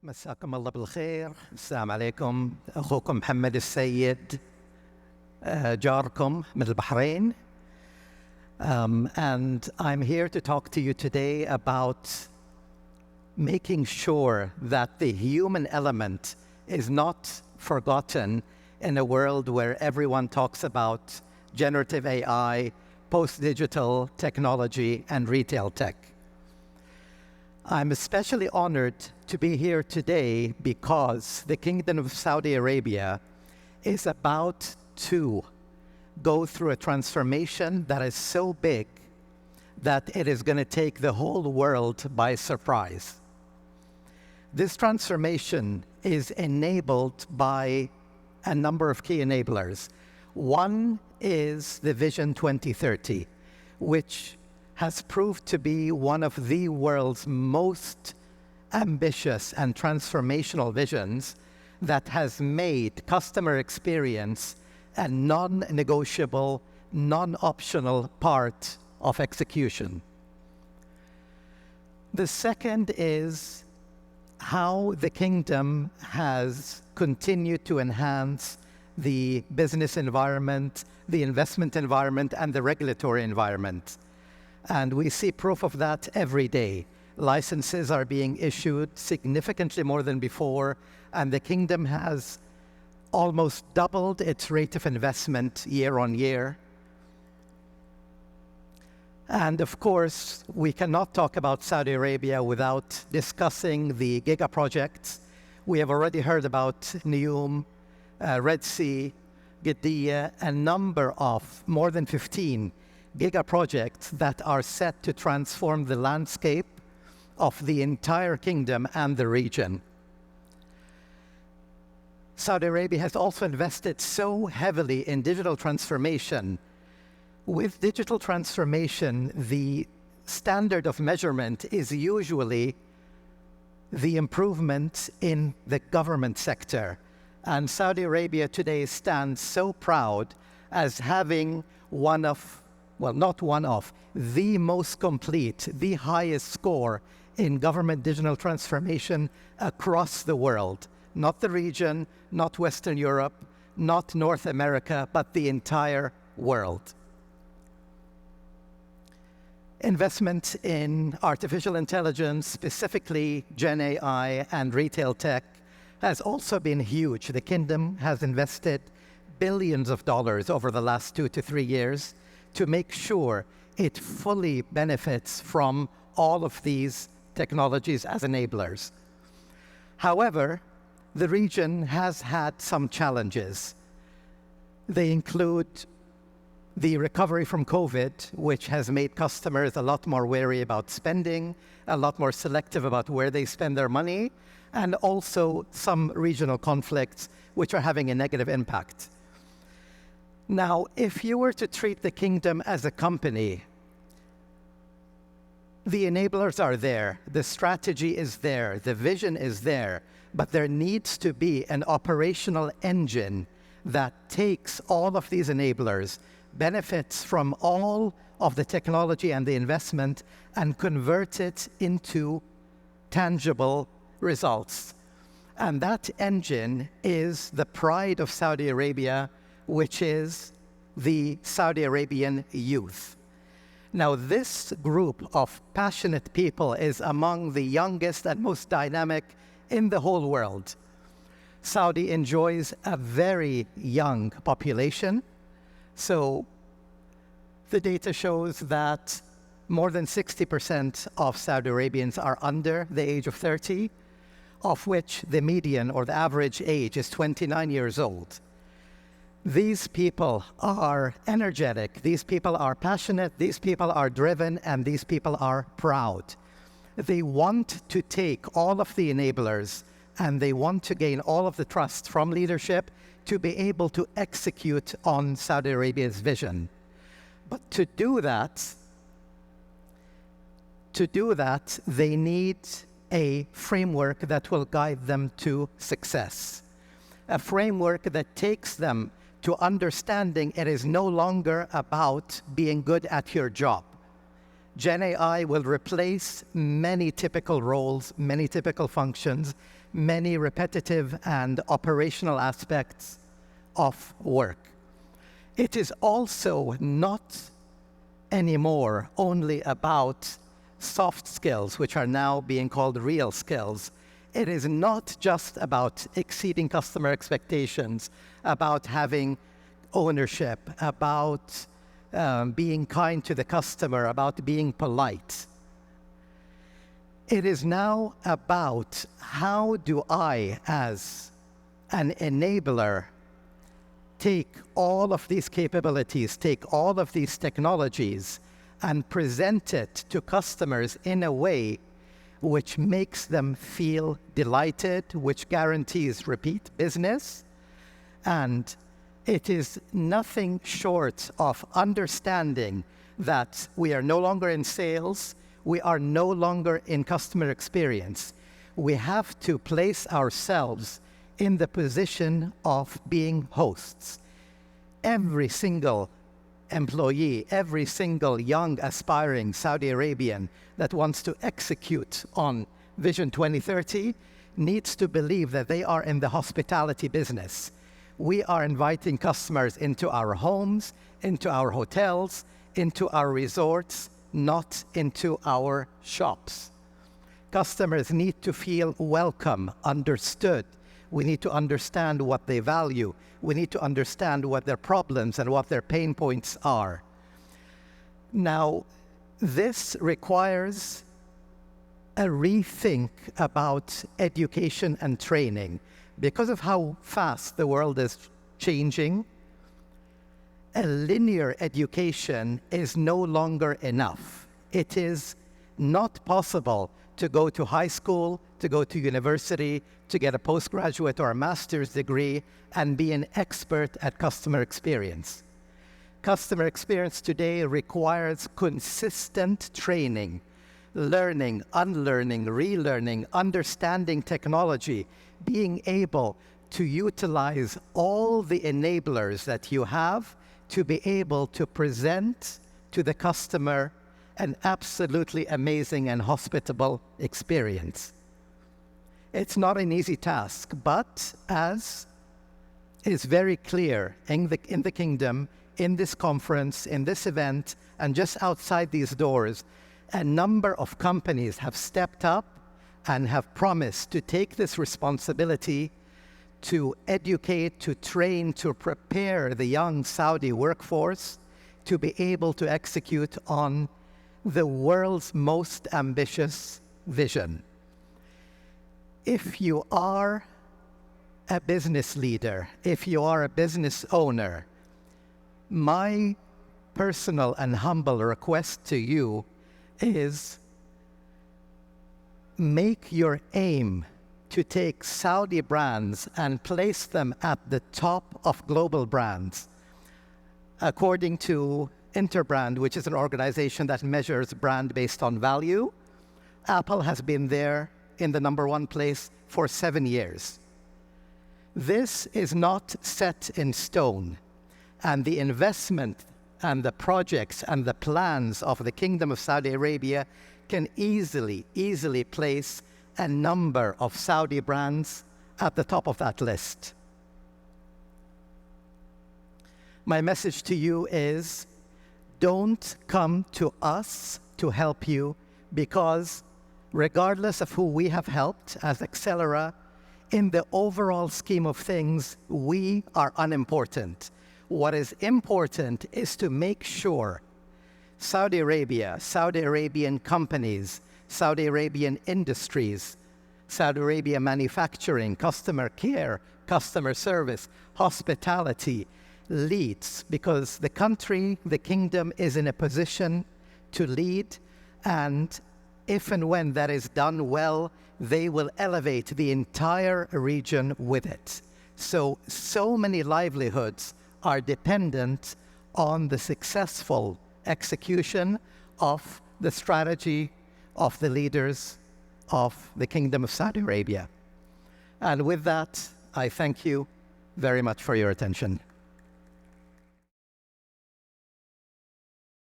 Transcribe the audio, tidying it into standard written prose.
مساكم الله بالخير. السلام عليكم. أخوكم محمد السيد، جاركم من البحرين. And I'm here to talk to you today about making sure that the human element is not forgotten in a world where everyone talks about generative AI, post-digital technology, and retail tech. I'm especially honored to be here today because the Kingdom of Saudi Arabia is about to go through a transformation that is so big that it is going to take the whole world by surprise. This transformation is enabled by a number of key enablers. One is the Vision 2030, which has proved to be one of the world's most ambitious and transformational visions that has made customer experience a non-negotiable, non-optional part of execution. The second is how the kingdom has continued to enhance the business environment, the investment environment, and the regulatory environment. And we see proof of that every day. Licenses are being issued significantly more than before, and the kingdom has almost doubled its rate of investment year on year. And of course, we cannot talk about Saudi Arabia without discussing the giga projects. We have already heard about Neom, Red Sea, Qiddiya, a number of more than 15 giga projects that are set to transform the landscape of the entire kingdom and the region. Saudi Arabia has also invested so heavily in digital transformation. With digital transformation, the standard of measurement is usually the improvement in the government sector. And Saudi Arabia today stands so proud as having the most complete, the highest score in government digital transformation across the world. Not the region, not Western Europe, not North America, but the entire world. Investment in artificial intelligence, specifically Gen AI and retail tech, has also been huge. The kingdom has invested billions of dollars over the last 2 to 3 years to make sure it fully benefits from all of these technologies as enablers. However, the region has had some challenges. They include the recovery from COVID, which has made customers a lot more wary about spending, a lot more selective about where they spend their money, and also some regional conflicts which are having a negative impact. Now, if you were to treat the kingdom as a company, the enablers are there, the strategy is there, the vision is there, but there needs to be an operational engine that takes all of these enablers, benefits from all of the technology and the investment, and convert it into tangible results. And that engine is the pride of Saudi Arabia, which is the Saudi Arabian youth. Now, this group of passionate people is among the youngest and most dynamic in the whole world. Saudi enjoys a very young population. So the data shows that more than 60% of Saudi Arabians are under the age of 30, of which the median or the average age is 29 years old. These people are energetic, these people are passionate, these people are driven, and these people are proud. They want to take all of the enablers and they want to gain all of the trust from leadership to be able to execute on Saudi Arabia's vision. But to do that, they need a framework that will guide them to success. A framework that takes them to understanding it is no longer about being good at your job. Gen AI will replace many typical roles, many typical functions, many repetitive and operational aspects of work. It is also not anymore only about soft skills, which are now being called real skills. It is not just about exceeding customer expectations, about having ownership, about being kind to the customer, about being polite. It is now about how do I, as an enabler, take all of these capabilities, take all of these technologies, and present it to customers in a way which makes them feel delighted, which guarantees repeat business. And it is nothing short of understanding that we are no longer in sales, we are no longer in customer experience. We have to place ourselves in the position of being hosts. Every single employee, every single young aspiring Saudi Arabian that wants to execute on Vision 2030 needs to believe that they are in the hospitality business. We are inviting customers into our homes, into our hotels, into our resorts, not into our shops. Customers need to feel welcome, understood. We need to understand what they value. We need to understand what their problems and what their pain points are. Now, this requires a rethink about education and training. Because of how fast the world is changing, a linear education is no longer enough. It is not possible to go to high school, to go to university, to get a postgraduate or a master's degree and be an expert at customer experience. Customer experience today requires consistent training, learning, unlearning, relearning, understanding technology, being able to utilize all the enablers that you have to be able to present to the customer an absolutely amazing and hospitable experience. It's not an easy task, but as is very clear in the kingdom, in this conference, in this event, and just outside these doors, a number of companies have stepped up and have promised to take this responsibility to educate, to train, to prepare the young Saudi workforce to be able to execute on the world's most ambitious vision. If you are a business leader, if you are a business owner, my personal and humble request to you is make your aim to take Saudi brands and place them at the top of global brands. According to Interbrand, which is an organization that measures brand based on value, Apple has been there in the #1 place for 7 years. This is not set in stone, and the investment and the projects and the plans of the Kingdom of Saudi Arabia can easily place a number of Saudi brands at the top of that list. My message to you is, don't come to us to help you, because regardless of who we have helped as Accelera, in the overall scheme of things, we are unimportant. What is important is to make sure Saudi Arabia, Saudi Arabian companies, Saudi Arabian industries, Saudi Arabia manufacturing, customer care, customer service, hospitality leads, because the country, the kingdom is in a position to lead, and if and when that is done well, they will elevate the entire region with it. So many livelihoods are dependent on the successful execution of the strategy of the leaders of the Kingdom of Saudi Arabia. And with that, I thank you very much for your attention.